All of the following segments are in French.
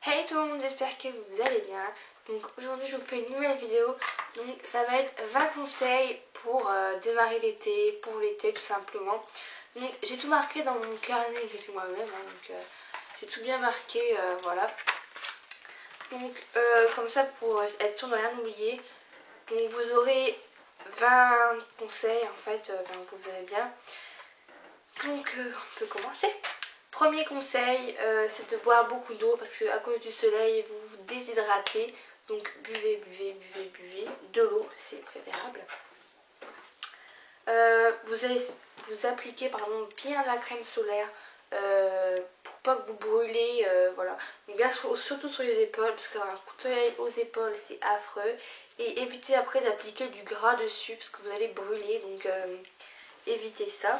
Hey tout le monde, j'espère que vous allez bien. Donc aujourd'hui je vous fais une nouvelle vidéo. Donc ça va être 20 conseils pour démarrer l'été, pour l'été tout simplement. Donc j'ai tout marqué dans mon carnet que j'ai fait moi-même. J'ai tout bien marqué, voilà. Donc comme ça pour être sûr de rien oublier. Donc vous aurez 20 conseils en fait, vous verrez bien. Donc on peut commencer. Premier conseil, c'est de boire beaucoup d'eau parce qu'à cause du soleil, vous vous déshydratez. Donc buvez, buvez, buvez, buvez. De l'eau, c'est préférable. Vous allez vous appliquer par exemple bien la crème solaire pour pas que vous brûlez. Voilà. Donc bien surtout sur les épaules parce qu'un coup de soleil aux épaules, c'est affreux. Et évitez après d'appliquer du gras dessus parce que vous allez brûler. Donc évitez ça.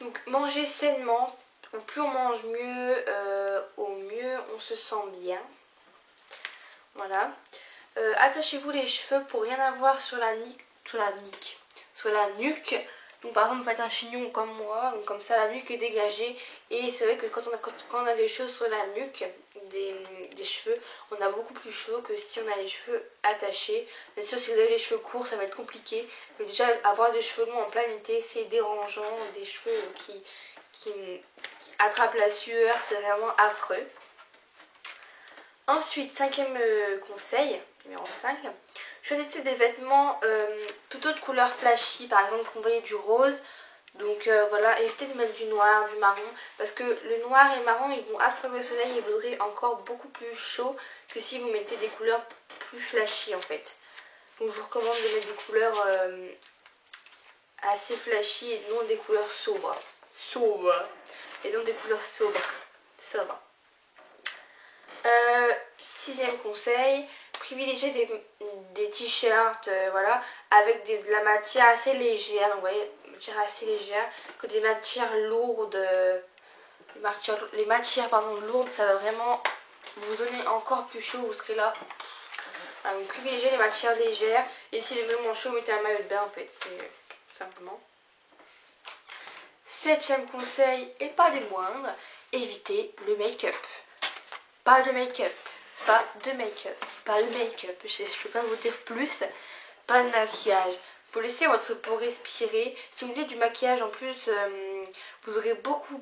Donc manger sainement, plus on mange mieux, au mieux on se sent bien. Voilà. Attachez-vous les cheveux pour rien avoir sur la nuque. Donc par exemple vous faites un chignon comme moi, donc comme ça la nuque est dégagée. Et c'est vrai que quand on a des cheveux sur la nuque, des cheveux, on a beaucoup plus chaud que si on a les cheveux attachés. Bien sûr si vous avez les cheveux courts ça va être compliqué. Mais déjà avoir des cheveux longs en plein été c'est dérangeant. Des cheveux qui attrapent la sueur, c'est vraiment affreux. Ensuite, cinquième conseil, numéro 5, choisissez des vêtements tout autre couleur flashy, par exemple qu'on voyait du rose. Donc voilà, évitez de mettre du noir, du marron, parce que le noir et le marron ils vont absorber le soleil et vous aurez encore beaucoup plus chaud que si vous mettez des couleurs plus flashy en fait. Donc je vous recommande de mettre des couleurs assez flashy et non des couleurs sobres. Et donc des couleurs sobres. Sixième conseil, privilégiez des t-shirts voilà, avec de la matière assez légère. Donc, vous voyez, matière assez légère, que des matières lourdes. Les matières lourdes, ça va vraiment vous donner encore plus chaud. Vous serez là. Donc privilégiez les matières légères. Et si les vraiment chaud, mettez un maillot de bain en fait. C'est simplement. Septième conseil, et pas des moindres, évitez le make-up. Pas de make-up, pas de make-up, pas de make-up, je ne peux pas vous dire plus, pas de maquillage. Il faut laisser votre peau respirer. Si vous mettez du maquillage en plus, vous aurez beaucoup,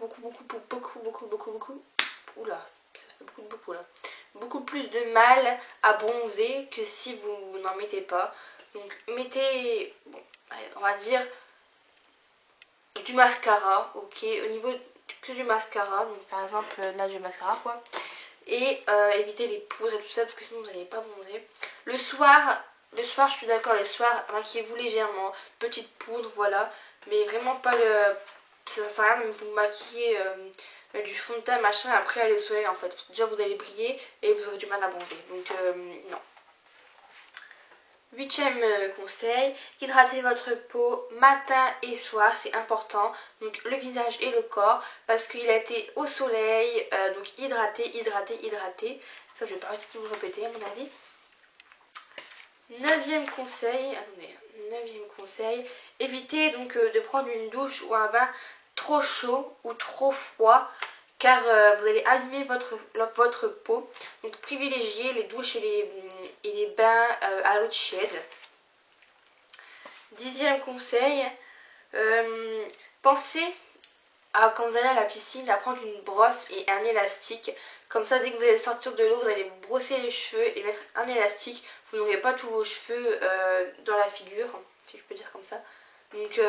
oula, ça fait beaucoup là. Beaucoup plus de mal à bronzer que si vous n'en mettez pas. Donc mettez, bon, allez, on va dire du mascara, ok, au niveau que du mascara, donc par exemple là j'ai le mascara quoi. Et éviter les poudres et tout ça parce que sinon vous n'allez pas bronzer. Le soir je suis d'accord, les soirs maquillez-vous légèrement, petite poudre voilà, mais vraiment pas le, ça sert à rien de vous maquiller mettre du fond de teint machin après aller au soleil en fait. Déjà vous allez briller et vous aurez du mal à bronzer, donc non. Huitième conseil, hydratez votre peau matin et soir, c'est important. Donc le visage et le corps parce qu'il a été au soleil, donc hydratez. Ça je vais pas tout vous répéter à mon avis. Neuvième conseil, évitez donc de prendre une douche ou un bain trop chaud ou trop froid car vous allez abîmer votre peau. Donc privilégiez les douches et les bains à l'eau tiède. Dixième conseil, pensez à quand vous allez à la piscine à prendre une brosse et un élastique. Comme ça dès que vous allez sortir de l'eau vous allez vous brosser les cheveux et mettre un élastique. Vous n'aurez pas tous vos cheveux dans la figure, si je peux dire comme ça. Donc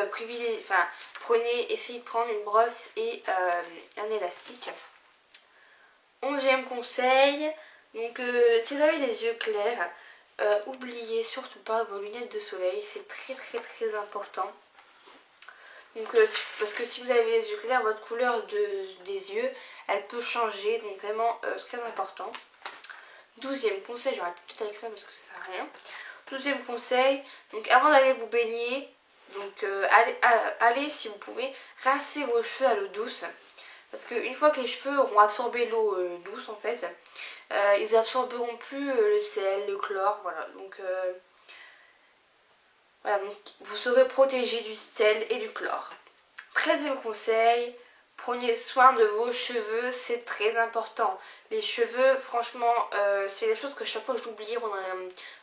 essayez de prendre une brosse et un élastique. Onzième conseil, donc si vous avez les yeux clairs, oubliez surtout pas vos lunettes de soleil, c'est très important. Donc parce que si vous avez les yeux clairs, votre couleur des yeux, elle peut changer, donc vraiment très important. Douzième conseil, j'arrête peut-être avec ça parce que ça sert à rien. Douzième conseil, donc avant d'aller vous baigner, donc allez si vous pouvez rincer vos cheveux à l'eau douce. Parce qu'une fois que les cheveux auront absorbé l'eau douce en fait, ils absorberont plus le sel, le chlore, voilà. Donc voilà, donc vous serez protégé du sel et du chlore. 13e conseil, Prenez soin de vos cheveux, c'est très important. Les cheveux, franchement, c'est des choses que chaque fois j'oubliais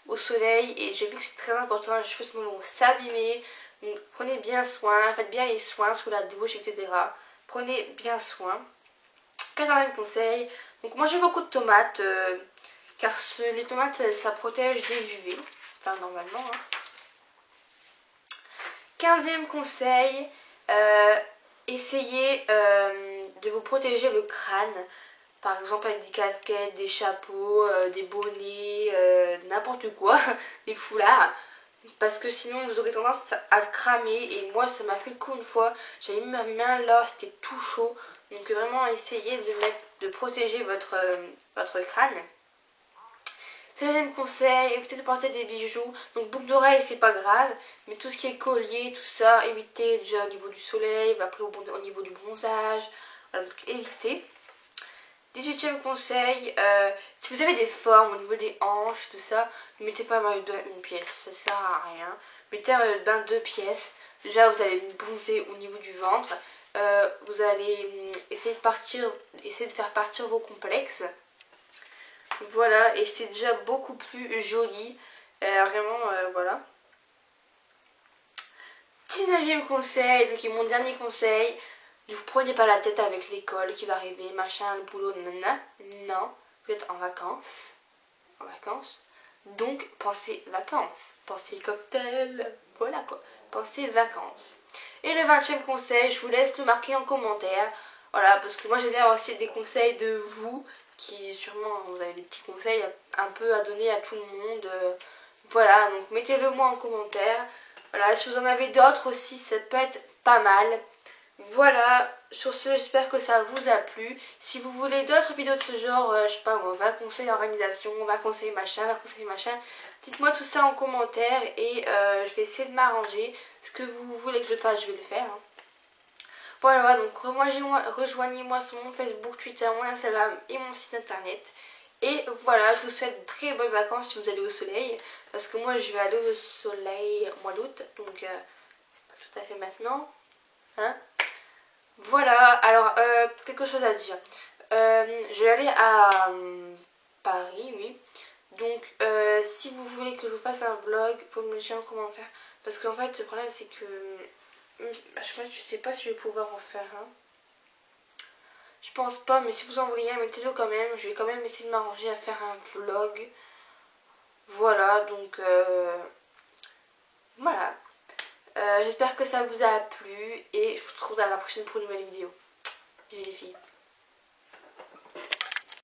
au soleil. Et j'ai vu que c'est très important, les cheveux sinon vont s'abîmer. Donc prenez bien soin, faites bien les soins sous la douche, etc. Prenez bien soin. Quatrième conseil, donc mangez beaucoup de tomates, car les tomates ça protège des UV. Enfin normalement. Hein. 15e conseil, essayez de vous protéger le crâne. Par exemple avec des casquettes, des chapeaux, des bonnets, n'importe quoi, des foulards. Parce que sinon vous aurez tendance à cramer. Et moi ça m'a fait le coup une fois. J'avais mis ma main là, c'était tout chaud. Donc vraiment essayez de protéger votre crâne. 16e conseil, évitez de porter des bijoux. Donc boucle d'oreille c'est pas grave. Mais tout ce qui est collier, tout ça, évitez déjà au niveau du soleil. Après au niveau du bronzage. Voilà, donc évitez. 18e conseil, si vous avez des formes au niveau des hanches, tout ça, ne mettez pas un maillot de bain une pièce, ça sert à rien. Mettez un maillot de bain 2 pièces. Déjà vous allez bronzer au niveau du ventre. Vous allez essayer de faire partir vos complexes. Voilà, et c'est déjà beaucoup plus joli. Vraiment, voilà. 19e conseil, donc mon dernier conseil. Ne vous prenez pas la tête avec l'école qui va arriver, machin, le boulot, nanana. Non, vous êtes en vacances. En vacances. Donc, pensez vacances. Pensez cocktail. Voilà quoi. Pensez vacances. Et le 20e conseil, je vous laisse le marquer en commentaire. Voilà, parce que moi j'aime bien avoir aussi des conseils de vous. Qui sûrement, vous avez des petits conseils un peu à donner à tout le monde. Voilà, donc mettez-le moi en commentaire. Voilà, si vous en avez d'autres aussi, ça peut être pas mal. Voilà, sur ce, j'espère que ça vous a plu. Si vous voulez d'autres vidéos de ce genre, je sais pas moi, 20 conseils organisation, 20 conseils machin, 20 conseils machin, dites-moi tout ça en commentaire et je vais essayer de m'arranger. Ce que vous voulez que je fasse, je vais le faire. Hein. Voilà, donc rejoignez-moi sur mon Facebook, Twitter, mon Instagram et mon site internet. Et voilà, je vous souhaite de très bonnes vacances si vous allez au soleil. Parce que moi, je vais aller au soleil au mois d'août, donc c'est pas tout à fait maintenant. Hein? Voilà, alors quelque chose à dire. Je vais aller à Paris, oui. Donc si vous voulez que je vous fasse un vlog, il faut me le dire en commentaire. Parce qu'en fait le problème c'est que je sais pas si je vais pouvoir en faire un. Je pense pas, mais si vous en voulez un, mettez-le quand même. Je vais quand même essayer de m'arranger à faire un vlog. Voilà, donc voilà. J'espère que ça vous a plu et je vous retrouve dans la prochaine pour une nouvelle vidéo. Bisous les filles.